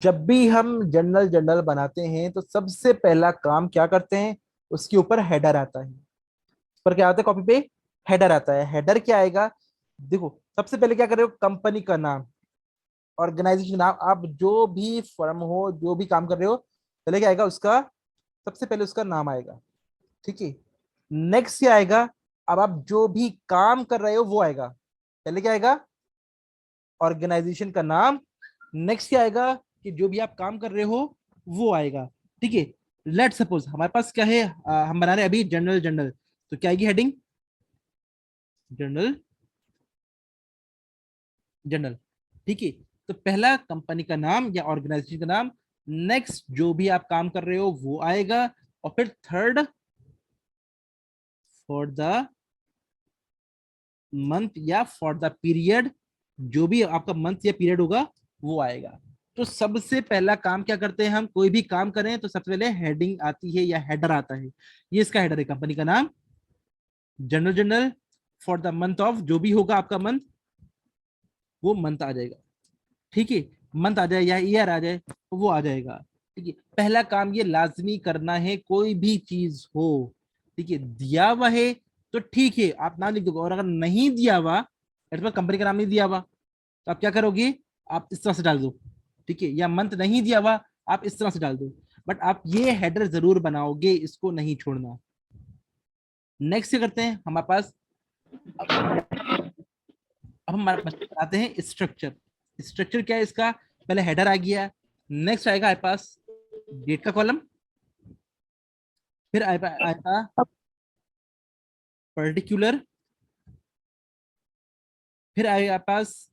जब भी हम जर्नल जर्नल बनाते हैं तो सबसे पहला काम क्या करते हैं, उसके ऊपर हेडर आता है। पर क्या आता है कॉपी पे, हेडर आता है। हेडर क्या आएगा, देखो सबसे पहले क्या कर रहे हो, कंपनी का नाम, ऑर्गेनाइजेशन नाम, आप जो भी फर्म हो, जो भी काम कर रहे हो, पहले क्या आएगा उसका, सबसे पहले उसका नाम आएगा। ठीक है। नेक्स्ट क्या आएगा, अब आप जो भी काम कर रहे हो वो आएगा। पहले क्या आएगा, ऑर्गेनाइजेशन का नाम। नेक्स्ट क्या आएगा, कि जो भी आप काम कर रहे हो वो आएगा। ठीक है। लेट सपोज हमारे पास क्या है, हम बना रहे हैं अभी जनरल जनरल, तो क्या आएगी हेडिंग, जनरल जनरल। ठीक है। तो पहला कंपनी का नाम या ऑर्गेनाइजेशन का नाम, नेक्स्ट जो भी आप काम कर रहे हो वो आएगा, और फिर थर्ड फॉर द मंथ या फॉर द पीरियड, जो भी आपका मंथ या पीरियड होगा वो आएगा। तो सबसे पहला काम क्या करते हैं, हम कोई भी काम करें तो सबसे पहले हेडिंग आती है या हेडर आता है। ये इसका हेडर है, कंपनी का नाम, general general, for the month of, जो भी होगा आपका मंथ, वो मंथ आ जाएगा। ठीक है। मंथ आ जाए या ईयर आ जाए तो वो आ जाएगा। ठीक है। पहला काम ये लाजमी करना है, कोई भी चीज हो। ठीक है, दिया हुआ है तो ठीक है आप नाम लिख दोगे, और अगर नहीं दिया हुआ, कंपनी का नाम नहीं दिया हुआ, तो आप क्या करोगे, आप इस तरह से डाल दो। ठीक है, या मंथ नहीं दिया हुआ, आप इस तरह से डाल दो। बट आप ये हेडर जरूर बनाओगे, इसको नहीं छोड़ना। नेक्स्ट क्या करते हैं हमारे पास, अब हम बनाते हैं स्ट्रक्चर। स्ट्रक्चर क्या है इसका, पहले हेडर आ गया, नेक्स्ट आएगा हमारे पास डेट का कॉलम, फिर आएगा पर्टिकुलर, फिर आएगा हमारे पास,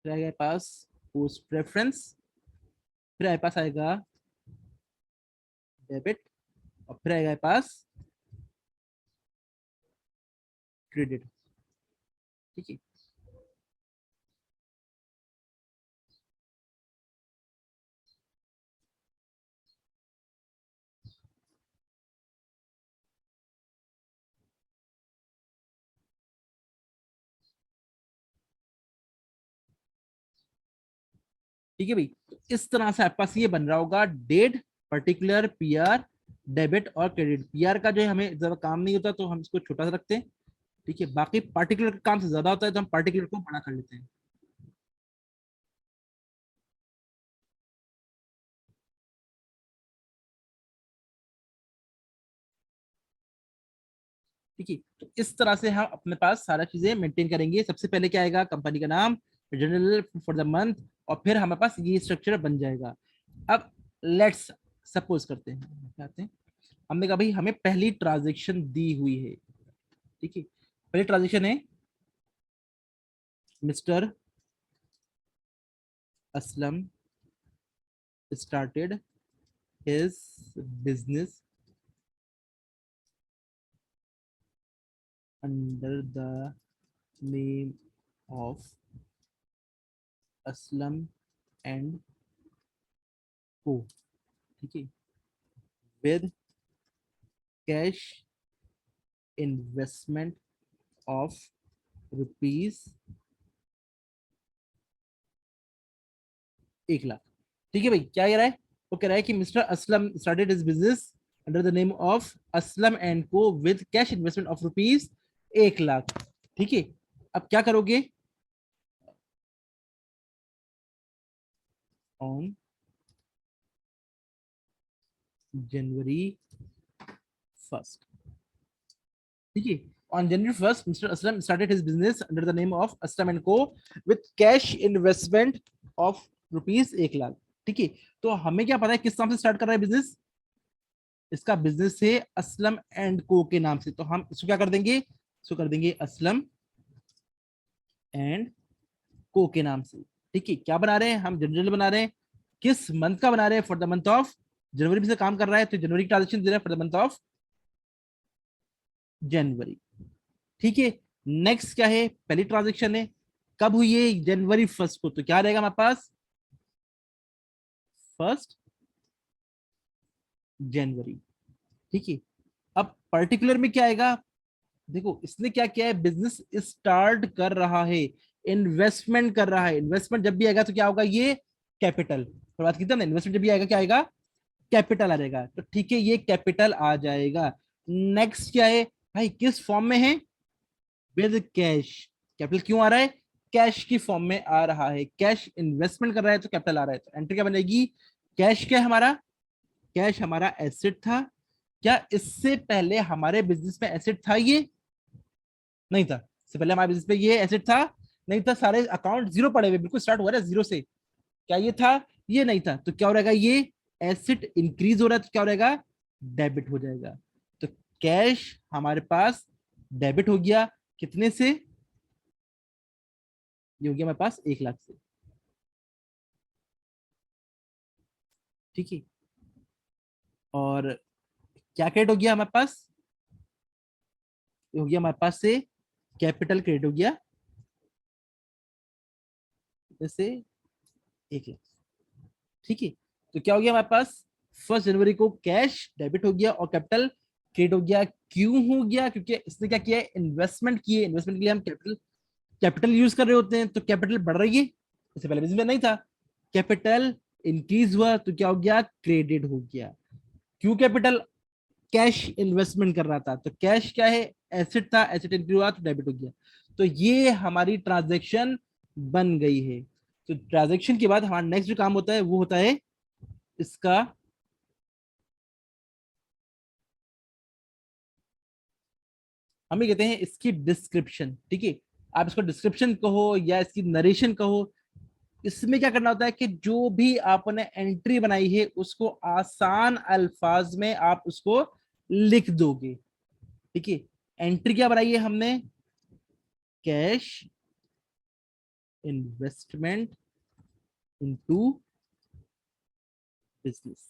फिर आएगा हमारे पास पोस्ट प्रेफरेंस, फिर हमारे पास आएगा डेबिट, और फिर आएगा हमारे पास क्रेडिट। ठीक है। ठीक है भाई, तो इस तरह से आपके पास ये बन रहा होगा, डेट, पर्टिकुलर, पीआर, डेबिट और क्रेडिट। पीआर का जो है हमें ज्यादा काम नहीं होता तो हम इसको छोटा सा रखते हैं। ठीक है, बाकी पार्टिकुलर का काम से ज्यादा होता है तो हम पार्टिकुलर को बड़ा कर लेते हैं। ठीक है, तो इस तरह से हम अपने पास सारा चीजें मेंटेन करेंगे। सबसे पहले क्या आएगा, कंपनी का नाम, जनरल फॉर द मंथ, और फिर हमारे पास ये स्ट्रक्चर बन जाएगा। अब लेट्स सपोज करते हैं, क्या आते हैं, हमने कहा भाई हमें पहली ट्रांजेक्शन दी हुई है। ठीक है, पहली ट्रांजेक्शन है, mister Aslam started his business under the name of Aslam and को। ठीक है, with cash investment of rupees 1 lakh. ठीक है भाई, क्या कह रहा है, वो कह रहा है कि mister Aslam started his business under the name of Aslam and co with cash investment of rupees 1 lakh. ठीक है, अब क्या करोगे, ऑन January 1st। ठीक है, on January 1st, Mr. Aslam started his business under the name of Aslam and Co with cash investment of rupees 1 lakh. ठीक है, तो हमें क्या पता है किस नाम से स्टार्ट कर रहा है बिजनेस, इसका बिजनेस है असलम एंड को के नाम से, तो हम इसको क्या कर देंगे, इसको कर देंगे असलम एंड को के नाम से। ठीक है, क्या बना रहे हैं हम, जनरल बना रहे हैं, किस मंथ का बना रहे हैं, for the month of January में से काम कर रहा है तो जनवरी की ट्रांजेक्शन दे रहा है for the month of January. ठीक है, नेक्स्ट क्या है, पहली ट्रांजेक्शन है, कब हुई है, January 1st को, तो क्या रहेगा हमारे पास, 1 जनवरी। ठीक है, अब पर्टिकुलर में क्या आएगा, देखो इसने क्या किया है, बिजनेस स्टार्ट कर रहा है, इन्वेस्टमेंट कर रहा है। इन्वेस्टमेंट जब भी आएगा तो क्या होगा, ये कैपिटल, तो बात की थी ना, इन्वेस्टमेंट जब भी आएगा क्या आएगा, कैपिटल आ जाएगा। तो ठीक है, ये कैपिटल आ जाएगा। नेक्स्ट क्या है भाई, किस फॉर्म में है, विद कैश। कैपिटल क्यों आ रहा है, कैश की फॉर्म में आ रहा है, कैश इन्वेस्टमेंट कर रहा है तो कैपिटल आ रहा है। तो एंट्री क्या बनेगी, कैश क्या है हमारा, कैश हमारा एसेट था। क्या इससे पहले हमारे बिजनेस में एसेट था ये, नहीं था। इससे पहले हमारे बिजनेस में ये एसेट था, नहीं था। सारे अकाउंट जीरो पड़े हुए, बिल्कुल स्टार्ट हुआ है जीरो से। क्या ये था, ये नहीं था। तो क्या हो रहेगा, ये एसेट इंक्रीज हो रहा है तो क्या हो रहेगा, डेबिट हो जाएगा। तो कैश हमारे पास डेबिट हो गया, कितने से, ये हो गया हमारे पास 1 लाख से। ठीक है, और क्या क्रेडिट हो गया हमारे पास, ये हो गया हमारे पास से कैपिटल क्रेडिट हो गया, जैसे 1 लाख। ठीक है, तो क्या हो गया हमारे पास, 1 जनवरी को कैश डेबिट हो गया और कैपिटल क्रेडिट हो गया। क्यों हो गया, क्योंकि इसने क्या किया है, इन्वेस्टमेंट किए। इन्वेस्टमेंट के लिए हम कैपिटल कैपिटल यूज कर रहे होते हैं, तो कैपिटल बढ़ रही है, इससे पहले बिजनेस में नहीं था। कैपिटल इंक्रीज हुआ तो क्या हो गया, क्रेडिट हो गया। क्यों, कैपिटल कैश इन्वेस्टमेंट कर रहा था, तो कैश क्या है, एसेट था, एसेट इंक्रीज हुआ तो डेबिट हो गया। तो ये हमारी ट्रांजेक्शन बन गई है। तो ट्रांजेक्शन के बाद हमारा नेक्स्ट जो काम होता है वो होता है इसका, हम ये कहते हैं इसकी डिस्क्रिप्शन। ठीक है, आप इसको डिस्क्रिप्शन कहो या इसकी नरेशन कहो। इसमें क्या करना होता है कि जो भी आपने एंट्री बनाई है उसको आसान अल्फाज में आप उसको लिख दोगे। ठीक है, एंट्री क्या बनाई है हमने, कैश इन्वेस्टमेंट इनटू बिजनेस।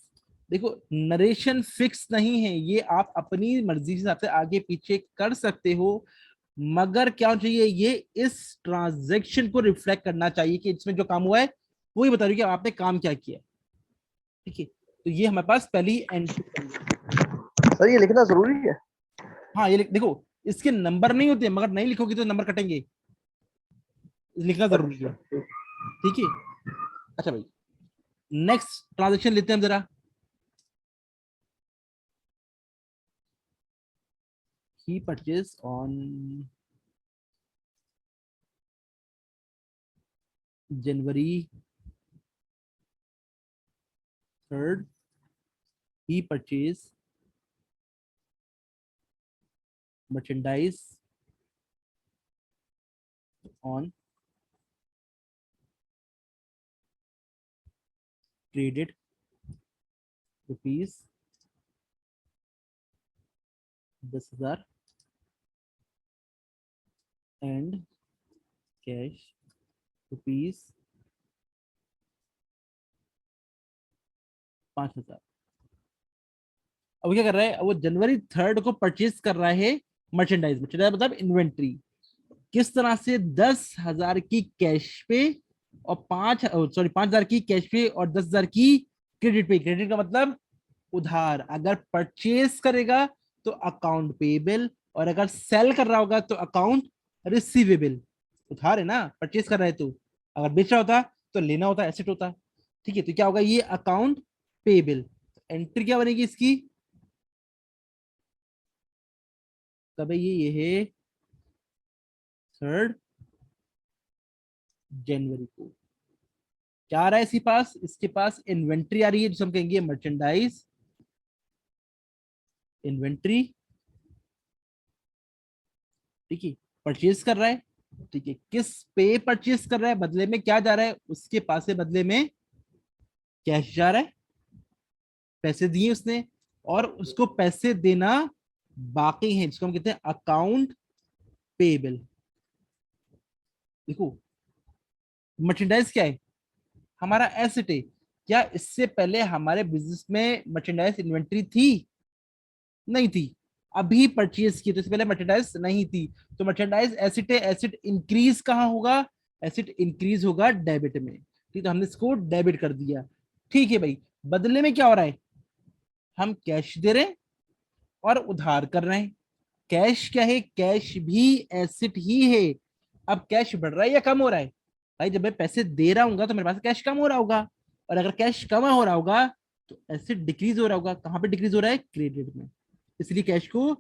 देखो, नरेशन फिक्स नहीं है, ये आप अपनी मर्जी के हिसाब से आगे पीछे कर सकते हो, मगर क्या होना चाहिए, ये इस ट्रांजैक्शन को रिफ्लेक्ट करना चाहिए कि इसमें जो काम हुआ है वो ही बता रही है कि आपने काम क्या किया। ठीक है, तो ये हमारे पास पहली एंट्री बन गई। सर ये लिखना जरूरी है? हाँ, ये देखो, इसके नंबर नहीं होते, मगर नहीं लिखोगे तो नंबर कटेंगे, लिखना जरूरी अच्छा है। ठीक। ठीक है, अच्छा भाई, नेक्स्ट ट्रांजेक्शन लेते हैं हम जरा। He purchase on January 3rd, he purchased merchandise on traded rupees 10,000 and cash rupees 5,000। अब वो क्या कर रहा है, वो January 3rd को परचेज कर रहा है मर्चेंडाइज। मर्चेंडाइज मतलब इन्वेंट्री। किस तरह से, 10,000 की कैश पे और 5,000 की कैश पे और 10,000 की क्रेडिट पे। क्रेडिट का मतलब उधार। अगर परचेज करेगा तो अकाउंट पेबल, और अगर सेल कर रहा होगा तो अकाउंट रिसीवेबल। उधार है ना, परचेज कर रहा है तो, अगर बेच रहा होता तो लेना होता, एसेट होता। ठीक है, तो क्या होगा, ये अकाउंट पेबल। एंट्री क्या बनेगी इसकी, कब है ये है 3rd January को। क्या आ रहा है इसके पास, इसके पास इन्वेंट्री आ रही है, जिसे हम कहेंगे मर्चेंडाइज इन्वेंट्री। ठीक है, परचेज कर रहा है। ठीक है, किस पे परचेज कर रहा है, बदले में क्या जा रहा है उसके पास से, बदले में कैश जा रहा है, पैसे दिए उसने, और उसको पैसे देना बाकी है, जिसको हम कहते हैं अकाउंट पेबल। देखो, मर्चेंडाइज क्या है, हमारा एसेट है। क्या इससे पहले हमारे बिजनेस में मर्चेंडाइज इन्वेंट्री थी, नहीं थी। अभी परचेज की, तो इससे पहले मर्चेंडाइज नहीं थी। तो मर्चेंडाइज एसेट है, एसेट इंक्रीज कहाँ होगा, एसेट इंक्रीज होगा डेबिट में। ठीक, तो हमने इसको डेबिट कर दिया। ठीक है भाई, बदले में क्या हो रहा है, हम कैश दे रहे हैं और उधार कर रहे हैं। कैश क्या है, कैश भी एसेट ही है, अब कैश बढ़ रहा है या कम हो रहा है? भाई जब मैं पैसे दे रहा हूँ तो मेरे पास कैश कम हो रहा होगा, और अगर कैश कम हो रहा होगा तो एसेट डिक्रीज हो रहा होगा। कहाँ पे डिक्रीज हो रहा है? क्रेडिट में। इसलिए कैश को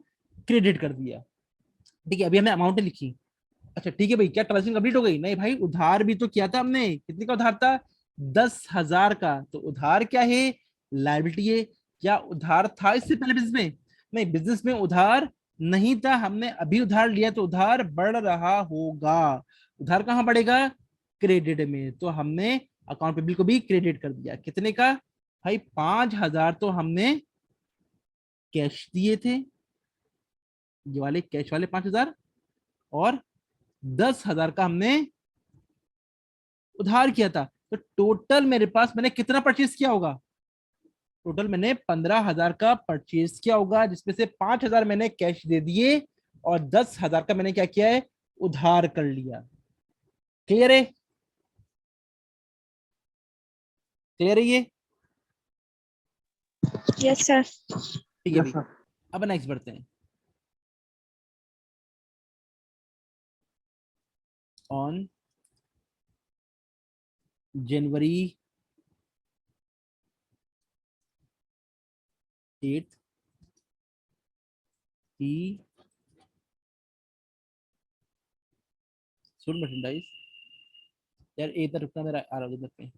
क्रेडिट कर दिया। ठीक है, अभी हमने अमाउंट लिखी। अच्छा ठीक है भाई, क्या ट्रांजेक्शन कंप्लीट हो गई? नहीं भाई, उधार भी तो किया था हमने। कितने का उधार था? 10,000 का। तो उधार क्या है? लायबिलिटी है। क्या उधार था इससे पहले बिजनेस में? नहीं, बिजनेस में उधार नहीं था। हमने अभी उधार लिया तो उधार बढ़ रहा होगा। उधार कहाँ बढ़ेगा? क्रेडिट में। तो हमने अकाउंट पेबल को भी क्रेडिट कर दिया। कितने का? भाई 5,000 तो हमने कैश दिए थे, ये वाले कैश वाले 5,000, और 10,000 का हमने उधार किया था। तो टोटल मेरे पास मैंने कितना परचेज किया होगा? टोटल मैंने 15,000 का परचेज किया होगा, जिसमें से 5,000 मैंने कैश दे दिए और 10,000 का मैंने क्या किया है? उधार कर लिया। क्लियर है? क्लियर है ये? Yes sir. ठीक है यस भाई, सर। अब नेक्स्ट बढ़ते हैं। On January 8th he sold merchandise। यार ए इधर रुकना, मेरा आ रहा है उधर पे।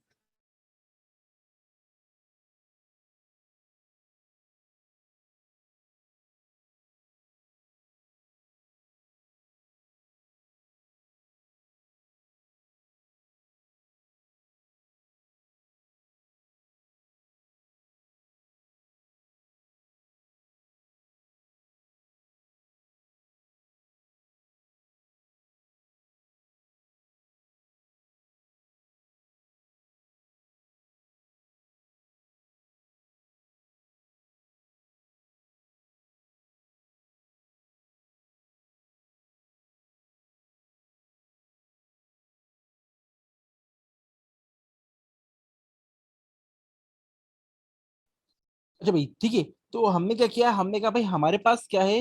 अच्छा भाई ठीक है, तो हमने क्या किया? हमने कहा भाई हमारे पास क्या है?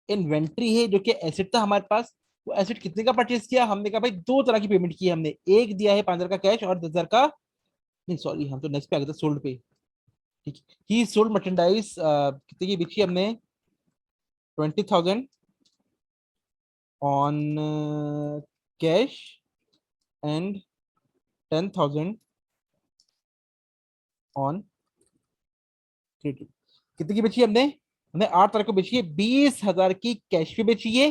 इन्वेंट्री है, जो कि एसेट था हमारे पास। वो एसेट कितने का परचेज किया? हमने कहा भाई दो तरह की पेमेंट की है हमने। एक दिया है 5,000 का कैश और 10,000 का, नहीं सॉरी, हम तो नेक्स्ट पे आ गए थे, सोल्ड पे। ठीक है, ही सोल्ड मर्चेंडाइज, कितने की बेची हमने? 20,000 on cash and 10,000 on credit. कितने की बेची हमने? हमने 8 तारीख को बेची है। 20,000 की कैश पे बेची है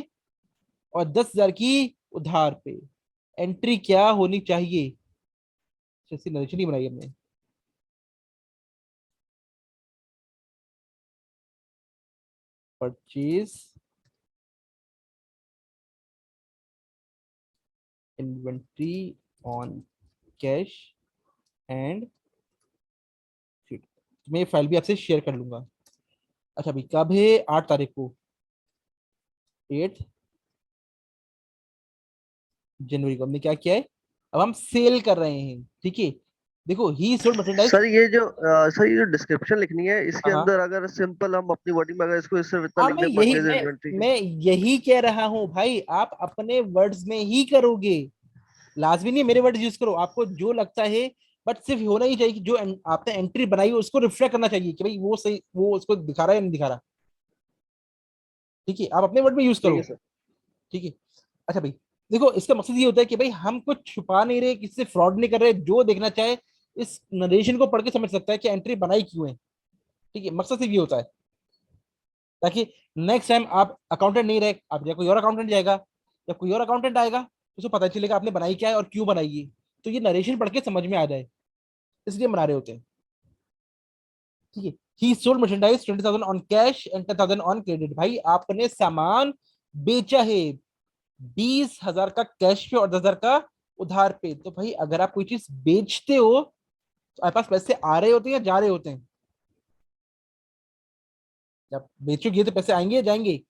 और 10,000 की उधार पे। एंट्री क्या होनी चाहिए? ऐसी नरेशन नहीं बनाई हमने। Purchase inventory on cash and, मैं ये फाइल भी आपसे शेयर कर लूंगा। अच्छा भाई, कब है? 8 तारीख को, 8 जनवरी को हमने क्या किया है? अब हम सेल कर रहे हैं। ठीक है, देखो ही सोल्ड मर्चेंडाइज। सर ये जो डिस्क्रिप्शन लिखनी है इसके हाँ अंदर अगर सिंपल हम अपनी वर्डिंग में अगर इसको सिर्फ इतना हाँ, लिख मैं दें, यही परचेज मैं इन्वेंट्री के। मैं यही कह रहा हूँ भाई, आप अपने वर्ड्स में ही करोगे। लाजमी नहीं मेरे वर्ड यूज करो, आपको जो लगता है। बट सिर्फ होना ही चाहिए कि जो आपने एंट्री बनाई है उसको रिफ्लेक्ट करना चाहिए कि भाई वो सही, वो उसको दिखा रहा है या नहीं दिखा रहा। ठीक है, आप अपने वर्ड में यूज ठीक करो। है सर। ठीक है। अच्छा भाई, देखो इसका मकसद ये होता है कि भाई हम कुछ छुपा नहीं रहे, किसी से फ्रॉड नहीं कर रहे। जो देखना चाहे इस नरेशन को पढ़ के समझ सकता है कि एंट्री बनाई क्यों है। ठीक है, मकसद सिर्फ ये होता है ताकि नेक्स्ट टाइम आप अकाउंटेंट नहीं रहे, आप या कोई और अकाउंटेंट जाएगा, या कोई और अकाउंटेंट आएगा, तो उसको पता चलेगा आपने बनाई क्या है और क्यों बनाई है। तो ये नरेशन पढ़ के समझ में आ जाए, इसलिए हम बना रहे होते हैं। ठीक है, ही sold merchandise 20,000 on cash and 10,000 on credit. भाई आपने सामान बेचा है 20,000 का कैश पे और 10,000 का उधार पे। तो भाई अगर आप कोई चीज बेचते हो तो आपके पास पैसे आ रहे होते हैं या जा रहे होते हैं? जब बेचोगे तो पैसे आएंगे या जाएंगे?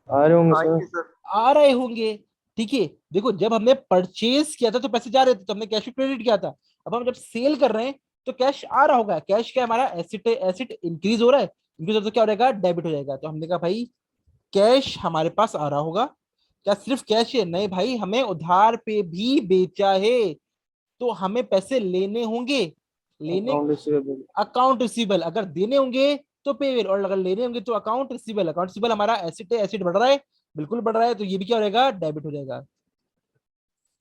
आ रहे होंगे आएंगे सर। सर। आ रहे होंगे। ठीक है, देखो जब हमने परचेज किया था तो पैसे जा रहे थे, तो हमने कैश क्रेडिट किया था। अब हम जब सेल कर रहे हैं तो कैश आ रहा होगा। कैश क्या है? हमारा एसिड है, एसिड इंक्रीज हो रहा है। इंक्रीज हो तो क्या हो जाएगा? डेबिट हो जाएगा। तो हमने कहा भाई कैश हमारे पास आ रहा होगा, क्या सिर्फ कैश है? नहीं भाई, हमें उधार पे भी बेचा है, तो हमें पैसे लेने होंगे। लेने, अकाउंट रिसीवेबल। Account receivable. अगर देने होंगे तो पेबल, और अगर लेने होंगे तो अकाउंट रिसीवेबल। अकाउंट रिसीवेबल हमारा एसेट है, एसेट बढ़ रहा है, बिल्कुल बढ़ रहा है, तो ये भी क्या हो जाएगा, डेबिट हो जाएगा।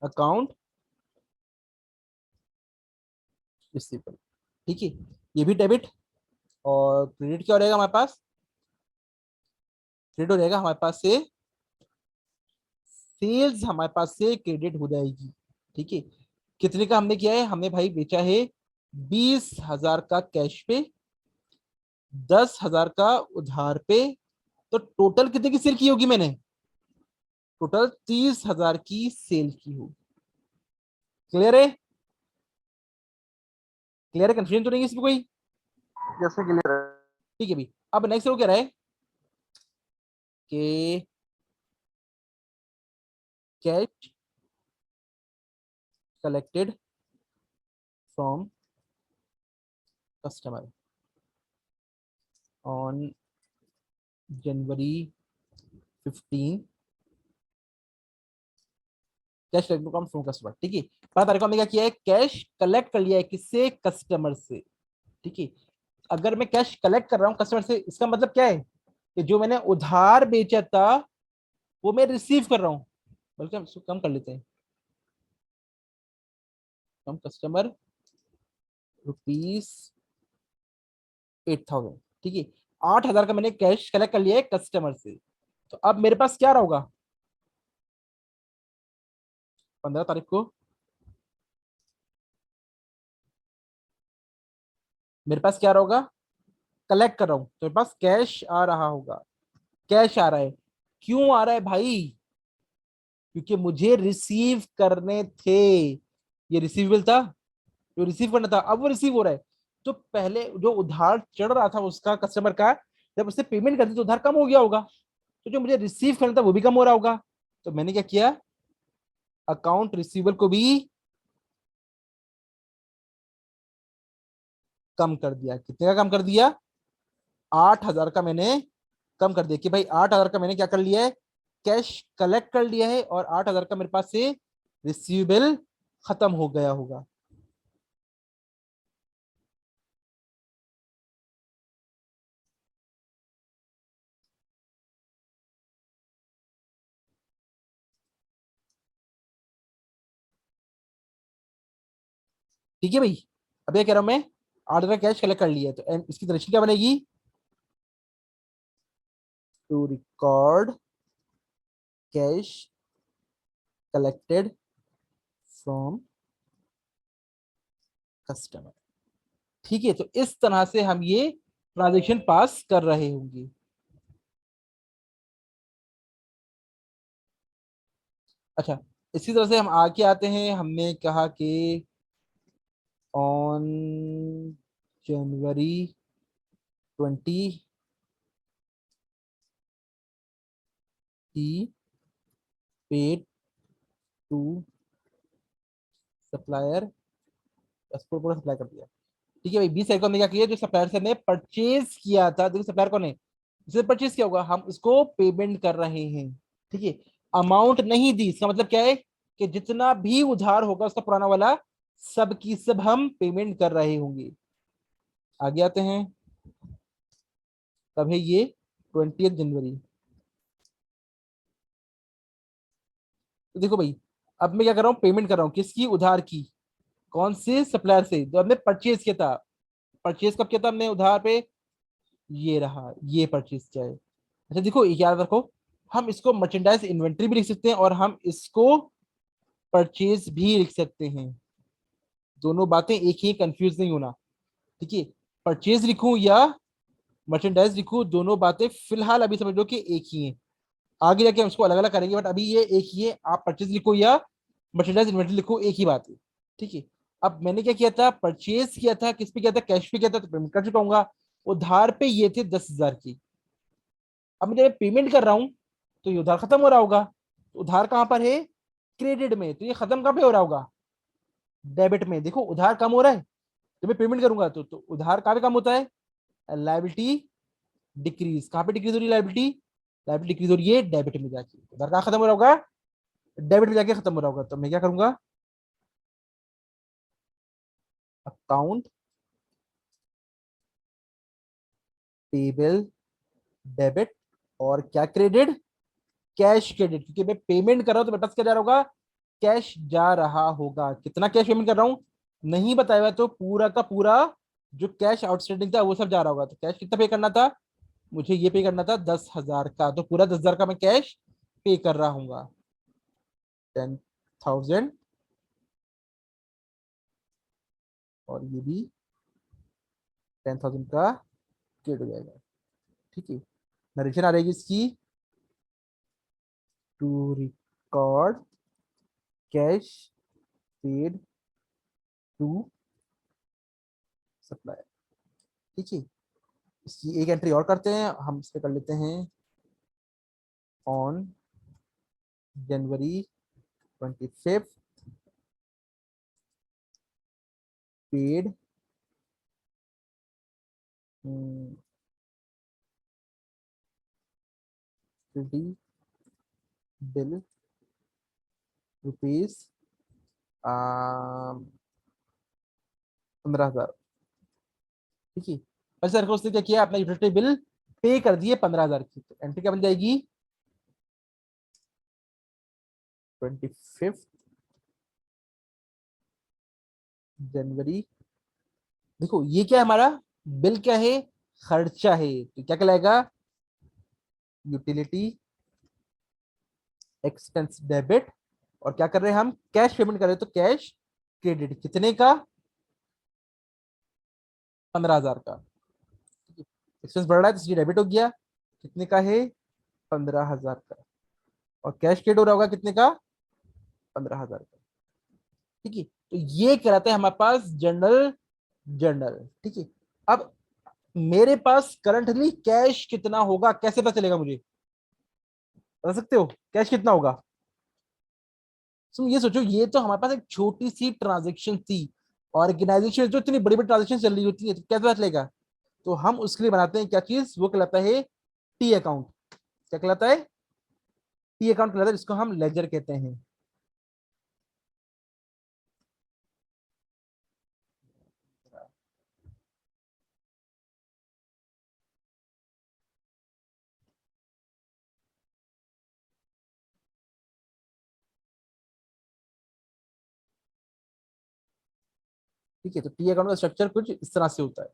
अकाउंट रिसीवेबल, ठीक है, ये भी डेबिट। और क्रेडिट क्या हो जाएगा हमारे पास, क्रेडिट हो जाएगा हमारे पास से, सेल्स हमारे पास से क्रेडिट हो जाएगी। ठीक है, कितने का हमने किया है, हमने भाई बेचा है 20,000 का कैश पे, 10,000 का उधार पे, तो टोटल कितने की सेल की होगी मैंने, टोटल 30,000 की सेल की होगी। क्लियर है? क्लियर है, कंफ्यूजन तो नहीं है इसमें कोई? जैसे क्लियर है। ठीक है भाई, अब नेक्स्ट वो कह रहा है कि cash collected from customer on January 15, cash collect from customer. ठीक है, 15 तारीख को हमने क्या किया है, कैश कलेक्ट कर लिया है, किससे, कस्टमर से। ठीक है, अगर मैं कैश कलेक्ट कर रहा हूँ कस्टमर से, इसका मतलब क्या है कि जो मैंने उधार बेचा था वो मैं रिसीव कर रहा हूँ। बल्कि हम इसको कम कर लेते हैं, हम कस्टमर ₹8,000। ठीक है, 8,000 का मैंने कैश कलेक्ट कर लिया है कस्टमर से। तो अब मेरे पास क्या होगा, 15 तारीख को मेरे पास क्या होगा, कलेक्ट कर रहा हूं तो मेरे पास कैश आ रहा होगा। कैश आ रहा है, क्यों आ रहा है भाई, क्योंकि मुझे रिसीव करने थे, ये रिसीवेबल था, जो रिसीव करना था, अब वो रिसीव हो रहा है। तो पहले जो उधार चढ़ रहा था उसका, कस्टमर का, जब उससे पेमेंट करती तो उधार कम हो गया होगा, तो जो मुझे रिसीव करना था वो भी कम हो रहा होगा। तो मैंने क्या किया, अकाउंट रिसीवेबल को भी कम कर दिया। कितने का कम कर दिया, 8,000 का मैंने कम कर दिया, कि भाई 8,000 का मैंने क्या कर लिया है, कैश कलेक्ट कर लिया है, और 8,000 का मेरे पास से रिसीवेबल खत्म हो गया होगा। ठीक है भाई, अब ये कह रहा हूं मैं, 8,000 कैश कलेक्ट कर लिया है, तो इसकी दृष्टि क्या बनेगी, to record cash collected from customer. ठीक है, तो इस तरह से हम ये ट्रांजेक्शन पास कर रहे होंगे। अच्छा, इसी तरह से हम आगे आते हैं, हमने कहा कि ऑन January 20 ही पेड टू सप्लायर, उसको पूरा सप्लाई कर दिया। ठीक है भाई, 20 तारीख को हमने क्या किया, जो सप्लायर से हमने परचेज किया था, देखो सप्लायर कौन है, जिसने परचेज किया होगा, हम उसको पेमेंट कर रहे हैं। ठीक है, अमाउंट नहीं दी, इसका मतलब क्या है कि जितना भी उधार होगा उसका पुराना वाला, सब की सब हम पेमेंट कर रहे होंगे। आगे आते हैं, कब है ये, 20 जनवरी। तो देखो भाई, अब मैं क्या कर रहा हूँ, पेमेंट कर रहा हूँ, किसकी, उधार की। कौन से, सप्लायर से, जो हमने परचेज किया था। परचेज कब किया था हमने उधार पे, ये रहा, ये परचेज किया है। अच्छा देखो, याद रखो, हम इसको मर्चेंडाइज इन्वेंट्री भी लिख सकते हैं, और हम इसको परचेज भी लिख सकते हैं। दोनों बातें एक ही, कंफ्यूज नहीं होना। ठीक है, परचेज लिखूं या मर्चेंडाइज लिखूं, दोनों बातें फिलहाल अभी समझ लो कि एक ही है। आगे जाके हम इसको अलग अलग करेंगे, बट अभी ये एक ही है, आप परचेज लिखो या मर्चेंडाइज इन्वेंट्री लिखो, एक ही बात है। ठीक है, अब मैंने क्या किया था, परचेज किया था, किस पे किया था, कैश पे किया था, तो पेमेंट कर चुका हूँ। उधार पे ये थे 10,000 की। अब मैं जब पेमेंट कर रहा हूँ तो ये उधार खत्म हो रहा होगा, तो उधार कहां पर है, क्रेडिट में, तो ये खत्म कहां पे हो रहा होगा, डेबिट में। देखो उधार कम हो रहा है, जब मैं पेमेंट करूंगा तो उधार कहां पे कम होता है, लाइबिलिटी डिक्रीज। कहां पे डिक्रीज हो रही है लाइबिलिटी, लायबिलिटी डिक्रीज हो रही है डेबिट में जाके, उधर कहाँ खत्म हो रहा होगा, डेबिट में जाके खत्म हो रहा होगा। तो मैं क्या करूंगा, अकाउंट पेबल डेबिट और क्या क्रेडिट, कैश क्रेडिट, क्योंकि मैं पेमेंट कर रहा हूं तो मेरे पास क्या जा रहा होगा, कैश जा रहा होगा। कितना कैश पेमेंट कर रहा हूं नहीं बताया हुआ, तो पूरा का पूरा जो कैश आउटस्टैंडिंग था वो सब जा रहा होगा। तो कैश कितना पे करना था मुझे, ये पे करना था 10,000 का, तो पूरा 10,000 का मैं कैश पे कर रहा हूँ। 10,000 और ये भी 10,000 का क्रेडिट हो जाएगा। ठीक है, नरेशन आ रहेगी इसकी, to record cash paid to supplier. ठीक है, इसकी एक एंट्री और करते हैं हम, इस पे कर लेते हैं on January 25th paid bill rupees 15,000। ठीक है, पर सर को उसने क्या किया, अपना यूटिलिटी बिल पे कर दिए 15,000 की, तो एंट्री क्या बन जाएगी, 25 जनवरी। देखो ये क्या है हमारा, बिल क्या है, खर्चा है, तो क्या कहलाएगा, यूटिलिटी एक्सपेंस डेबिट, और क्या कर रहे हैं हम, कैश पेमेंट कर रहे हैं, तो कैश क्रेडिट कितने का, 15,000 का। एक्सपेंस बढ़ रहा है तो इसलिए डेबिट हो गया, कितने का है, 15,000 का, और कैश क्रेडिट हो रहा होगा कितने का, 15,000 का। ठीक है, तो ये कहलाता है हमारे पास जनरल जर्नल। ठीक है, अब मेरे पास करंटली कैश कितना होगा कैसे पता चलेगा मुझे, बता सकते हो कैश कितना होगा। तुम ये सोचो, ये तो हमारे पास एक छोटी सी ट्रांजेक्शन थी, ऑर्गेनाइजेशन जो इतनी बड़ी बड़ी ट्रांजेक्शन चल रही होती है तो कैसे पता चलेगा, तो हम उसके लिए बनाते हैं क्या चीज, वो कहलाता है टी अकाउंट। क्या कहलाता है, टी अकाउंट कहलाता है, जिसको हम लेजर कहते हैं। ठीक है, तो टी अकाउंट का स्ट्रक्चर कुछ इस तरह से होता है।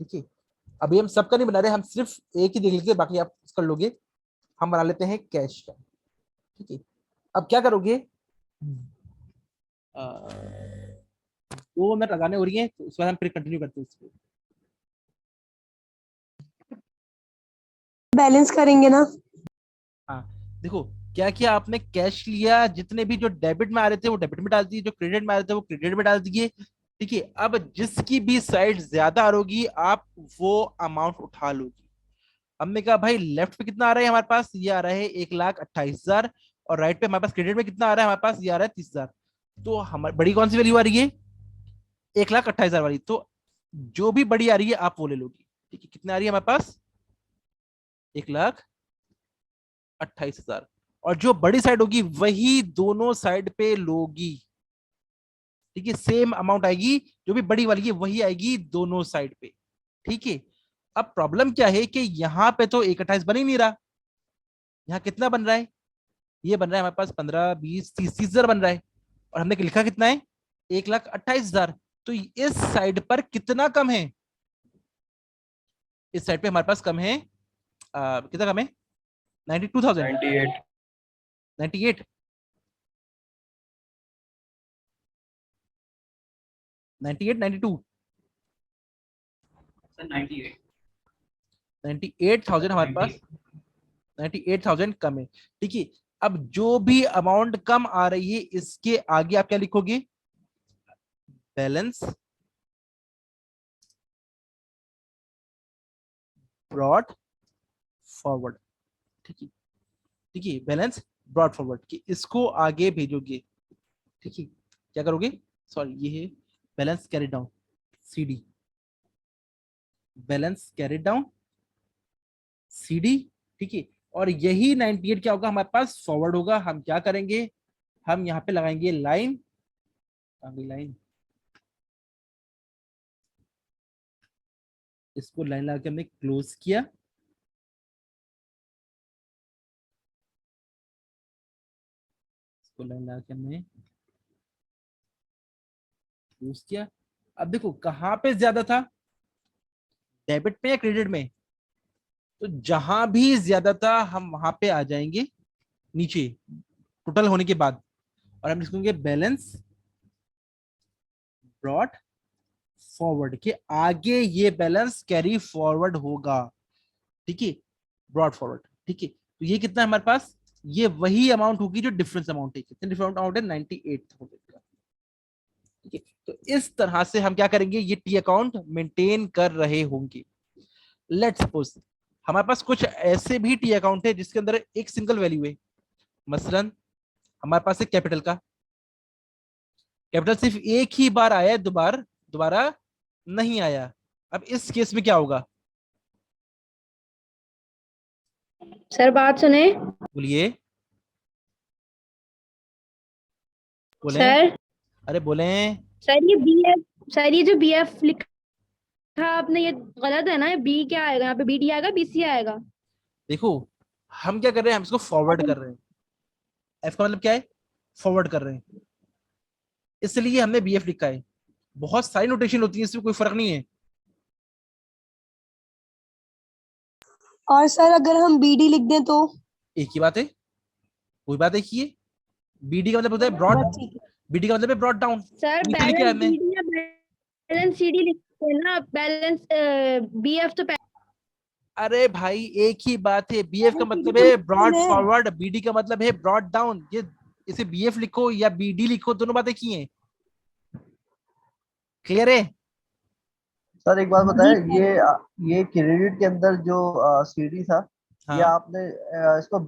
ठीक है, अभी हम सबका नहीं बना रहे, हम सिर्फ एक ही देख लीजिए, बाकी आप कर लोगे। हम बना लेते हैं कैश का। ठीक है, अब क्या करोगे, 2 मिनट लगाने हो रही है, तो उसके बाद हम फिर कंटिन्यू करते हैं इसको। बैलेंस करेंगे ना। हाँ, देखो क्या किया आपने, कैश लिया, जितने भी जो डेबिट में आ रहे थे वो डेबिट में डाल दिए, जो क्रेडिट में आ रहे थे वो क्रेडिट में डाल दिए। ठीक है, अब जिसकी भी साइड ज्यादा आ होगी आप वो अमाउंट उठा लोगी। हमने कहा भाई लेफ्ट पे कितना आ रहा है हमारे पास, ये आ रहा है 1,28,000, और राइट पे हमारे पास क्रेडिट में कितना आ रहा है हमारे पास, ये आ रहा है 30,000। तो हमारी बड़ी कौन सी वैल्यू आ रही है, 1,28,000 वाली, तो जो भी बड़ी आ रही है आप वो ले लोगी। ठीक है, कितनी आ रही है हमारे पास, 1,28,000, और जो बड़ी साइड होगी वही दोनों साइड पे लोगी। ठीक है, सेम अमाउंट आएगी, जो भी बड़ी वाली है वही आएगी दोनों साइड पे। ठीक है, अब प्रॉब्लम क्या है कि यहाँ पे तो 1,28 बन ही नहीं रहा, यहाँ कितना बन रहा है, ये बन रहा है हमारे पास 15, 20, 30,000 बन रहा है, और हमने लिखा कितना है, 1,28,000। तो इस साइड पर कितना कम है, इस साइड पे हमारे पास कम है, कितना कम है, 92,000, 98। 98, 98, 92, 98,000 हमारे पास, 98,000 कम है। ठीक है, अब जो भी अमाउंट कम आ रही है इसके आगे आप क्या लिखोगे, बैलेंस ब्रॉड फॉरवर्ड। ठीक है, ठीक है, बैलेंस ब्रॉड फॉरवर्ड कि इसको आगे भेजोगे। ठीक है, क्या करोगे, सॉरी ये है balance carry down, CD, balance carry down, CD. ठीक है, और यही 98 क्या होगा हमारे पास फॉरवर्ड होगा। हम क्या करेंगे, हम यहाँ पे लगाएंगे लाइन, लाइन, इसको लाइन लगा के हमने क्लोज किया। इसको लाइन लगा के हमने क्लोज किया। अब देखो कहाँ पे ज्यादा था, डेबिट में या क्रेडिट में, तो जहां भी ज्यादा था हम वहां पे आ जाएंगे नीचे टोटल होने के बाद, और हम लिखेंगे बैलेंस ब्रॉट फॉरवर्ड के आगे ये बैलेंस कैरी फॉरवर्ड होगा। ठीक है, ब्रॉड फॉरवर्ड। ठीक है, तो ये कितना है हमारे पास, ये वही अमाउंट होगी जो डिफरेंस अमाउंट है। कितने डिफरेंस अमाउंट है, 98,000 का। ठीक है, तो इस तरह से हम क्या करेंगे, ये टी अकाउंट मेंटेन कर रहे होंगे। लेट्स सपोज हमारे पास कुछ ऐसे भी टी अकाउंट है जिसके अंदर एक सिंगल वैल्यू है। मसलन हमारे पास है कैपिटल का, कैपिटल सिर्फ एक ही बार आया है, दोबारा दोबारा नहीं आया। अब इस केस में क्या होगा, सर बात सुने। बोलिए, बोले, सर अरे बोले। सर ये बीएफ, सर ये जो बीएफ लिखा आपने ये गलत है ना, ये बी क्या आएगा यहाँ पे, बी डी आएगा बीसी आएगा। देखो हम क्या कर रहे हैं, हम इसको फॉरवर्ड कर रहे हैं। एफ का मतलब क्या है, फॉरवर्ड कर रहे हैं, इसलिए हमने बीएफ लिखा है। बहुत सारी नोटेशन होती है, इसमें कोई फर्क नहीं है। और सर अगर हम बीडी लिख दें तो? एक ही बात है, कोई बात एक ही है। बीडी का मतलब होता है ब्रॉड, बस ठीक है। बीडी का मतलब है ब्रॉड डाउन। सर नीचे लिखा है बैलेंस हमने, बीडी या बैलेंस सीडी लिखते हैं ना, बैलेंस बीएफ तो अरे भाई एक ही बात है। बीएफ का मतलब है ब्रॉड है। फॉरवर्ड, बीडी का मतलब है ब्रॉड डाउन। ये इसे बीएफ लिखो या बीडी लिखो, दोनों बातें की हैं। क्लियर है। सर एक बात बताएं, ये क्रेडिट के अंदर जो सीडी था, ये हाँ आपने इसको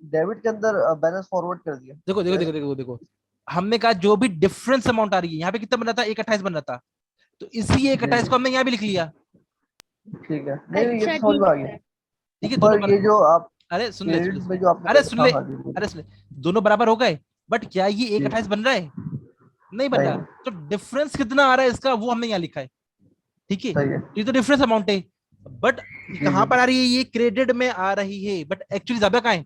डेबिट के अंदर बैलेंस फॉरवर्ड कर दिया। देखो देखो देखो देखो देखो, हमने कहा जो भी डिफरेंस अमाउंट आ रही है, यहाँ पे कितना बन रहा था, 128 बन रहा था, तो इसी 128 को हमने यहाँ भी लिख लिया। ठीक है, नहीं नहीं, ये अच्छा तो समझ ठीक में आ है। गया। ठीक है, दोनों पर ये जो आप अरे सुन ले, सुन क्रेडिट ले, में जो आपने अरे सुन ले, हाँ हाँ जी, अरे सुन ले, दोनों बराबर हो गए, बट क्या ये जी, 128 बन रहा है, नहीं बन रहा। नहीं तो डिफरेंस कितना आ रहा है इसका, वो हमने यहाँ लिखा है। ठीक है, सही है, तो ये तो डिफरेंस अमाउंट है, बट जी कहां जी, पर आ रही है, ये क्रेडिट में आ रही है, बट एक्चुअली ज्यादा कहाँ है,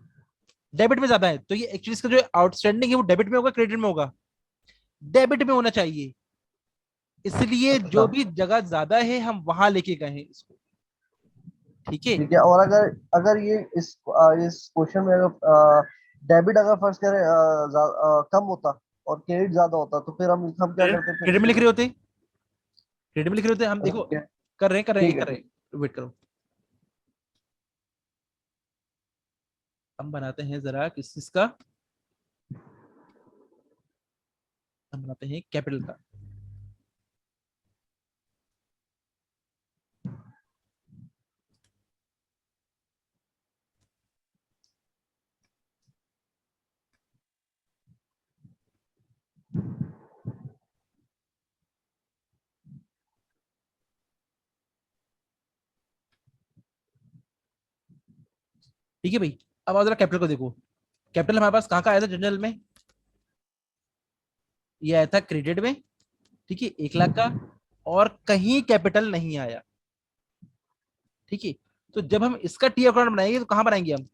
डेबिट में ज्यादा है। तो ये एक्चुअली इसका जो आउटस्टैंडिंग है वो डेबिट में होगा, क्रेडिट में होगा, डेबिट में होना चाहिए। इसलिए अच्छा जो भी जगह ज्यादा है हम वहां लेके गए हैं इसको। ठीक है, ठीक है। और अगर अगर ये इस क्वेश्चन में अगर डेबिट अगर फर्स्ट करें कम होता और क्रेडिट ज्यादा होता, तो फिर हम क्या करते फिर क्रेडिट में लिख रहे होते, क्रेडिट में लिख रहे होते हम, देखो ठीक है कर रहे हैं, कर रहे हैं, ठीक है कर रहे हैं, वेट करो। हम बनाते हैं जरा किस चीज का, हम बनाते हैं कैपिटल का। ठीक है भाई, अब आओ जरा कैपिटल को देखो। कैपिटल हमारे पास कहाँ का आया था जनरल में, ये आया था क्रेडिट में। ठीक है, 1 लाख का, और कहीं कैपिटल नहीं आया। ठीक है, तो जब हम इसका टी अकाउंट बनाएंगे तो कहां बनाएंगे हम,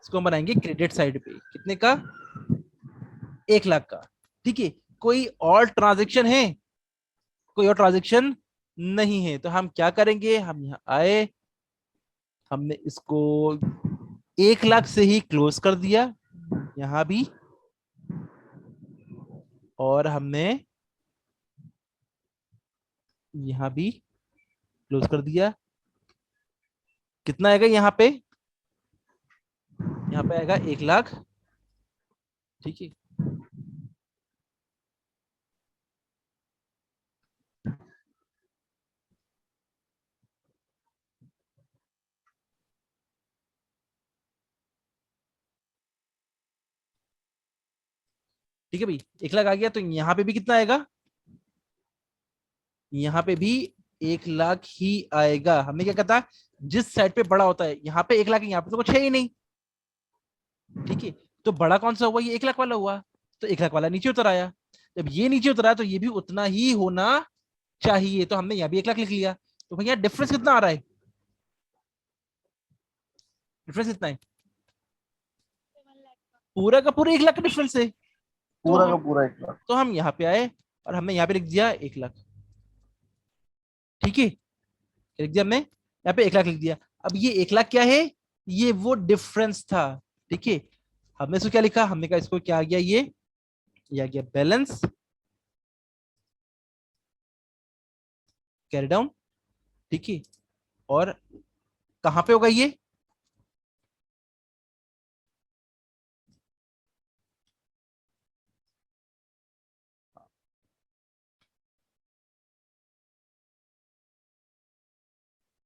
इसको हम बनाएंगे क्रेडिट साइड पे, कितने का, 1 लाख का। ठीक है, कोई और ट्रांजेक्शन है, कोई और ट्रांजेक्शन नहीं है, तो हम क्या करेंगे, हम यहाँ आए, हमने इसको 1 लाख से ही क्लोज कर दिया यहां भी, और हमने यहां भी क्लोज कर दिया। कितना आएगा यहाँ पे, यहाँ पे आएगा 1 लाख। ठीक है, ठीक है भाई, 1 लाख आ गया, तो यहाँ पे भी कितना आएगा, यहाँ पे भी 1 लाख ही आएगा। हमने क्या कहा था, जिस साइड पे बड़ा होता है, यहाँ पे 1 लाख है, यहाँ पे तो कुछ है ही नहीं, ठीक है, तो बड़ा कौन सा हुआ, ये 1 लाख वाला हुआ, तो 1 लाख वाला नीचे उतर आया। जब ये नीचे उतरा तो ये भी उतना ही होना चाहिए, तो हमने यहाँ भी 1 लाख लिख लिया। तो भैया डिफरेंस कितना आ रहा है, डिफरेंस कितना है, पूरा का पूरा 1 लाख का डिफरेंस है। तो पूरा का हम पूरा 1 लाख। तो हम यहाँ पे आए और हमने यहाँ पे लिख दिया 1 लाख, ठीक है, लिख दिया हमने यहाँ पे 1 लाख लिख दिया। अब ये 1 लाख क्या है, ये वो डिफरेंस था, ठीक है। हमने इसको क्या लिखा, हमने कहा इसको क्या आ गया, ये आ गया बैलेंस कैरी डाउन, ठीक है। और कहां पे होगा ये,